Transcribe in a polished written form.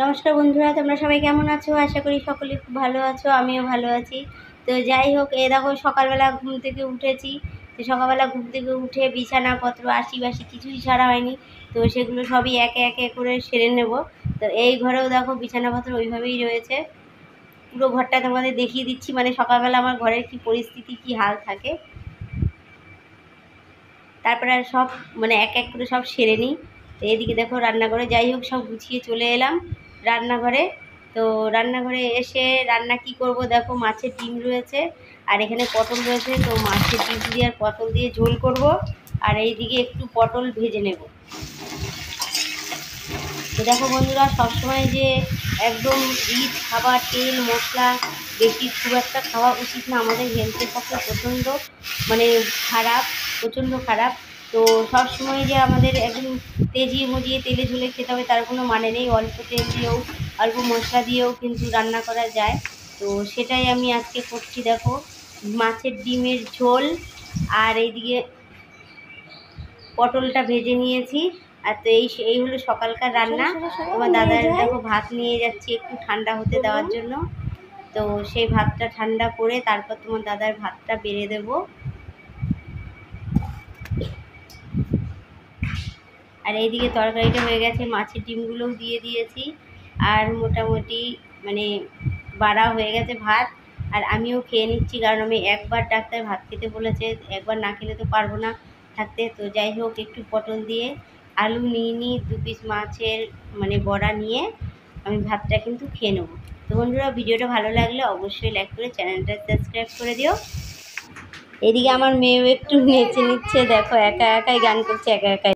নমস্কার বন্ধুরা, তোমরা সবাই কেমন আছো? আশা করি সকলে খুব ভালো আছো, আমিও ভালো আছি। তো যাই হোক, দেখো সকালবেলা ঘুম থেকে উঠেছি। তো সকালবেলা ঘুম থেকে উঠে বিছানাপত্র আশিবাসি কিছুই ছাড়া হয়নি। তো সেগুলো সবই একে একে করে সেরে নেব। তো এই ঘরেও দেখো বিছানাপত্র ওইভাবেই রয়েছে। পুরো ঘরটা তোমাদের দেখিয়ে দিচ্ছি, মানে সকালবেলা আমার ঘরের কি পরিস্থিতি, কি হাল থাকে। তারপরে আর সব মানে এক এক করে সব সেরে নিই। তো এদিকে দেখো রান্নাঘরে, যাই হোক সব গুছিয়ে চলে এলাম রান্নাঘরে। তো রান্নাঘরে এসে রান্না কি করব, দেখো মাছের ডিম রয়েছে আর এখানে পটল রয়েছে। তো মাছের ডিম দিয়ে আর পটল দিয়ে ঝোল করব, আর এইদিকে একটু পটল ভেজে নেব। তো দেখো বন্ধুরা, সবসময় যে একদম রিচ খাবার, তেল মশলা বেশি খুব একটা খাওয়া উচিত না, আমাদের হেলথের পক্ষে প্রচণ্ড মানে খারাপ, প্রচণ্ড খারাপ। তো সবসময় যে আমাদের একদম তেজিয়ে মজিয়ে তেলে ঝোলে খেতে হবে তার কোনো মানে নেই। অল্প তেল দিয়েও অল্প মশলা দিয়েও কিন্তু রান্না করা যায়। তো সেটাই আমি আজকে করছি। দেখো মাছের ডিমের ঝোল, আর এইদিকে পটলটা ভেজে নিয়েছি। আর তো এই হলো সকালকার রান্না। তোমার দাদার দেখো ভাত নিয়ে যাচ্ছি একটু ঠান্ডা হতে দেওয়ার জন্য। তো সেই ভাতটা ঠান্ডা করে তারপর তোমার দাদার ভাতটা বেড়ে দেব। আর এইদিকে তরকারিটা হয়ে গেছে, মাছের ডিমগুলোও দিয়ে দিয়েছি। আর মোটামুটি মানে বাড়া হয়ে গেছে ভাত। আর আমিও খেয়ে নিচ্ছি, কারণ আমি একবার ডাক্তার ভাত খেতে বলেছে, একবার না খেলে তো পারবো না থাকতে। তো যাই হোক, একটু পটল দিয়ে আলু নিয়ে নিই, 2 পিস মাছের মানে বড়া নিয়ে আমি ভাতটা কিন্তু খেয়ে নেবো। তো বন্ধুরা, ভিডিওটা ভালো লাগলে অবশ্যই লাইক করে চ্যানেলটা সাবস্ক্রাইব করে দিও। এদিকে আমার মেয়েও একটু নেচে নিচ্ছে, দেখো একা একাই গান করছে, একা একাই।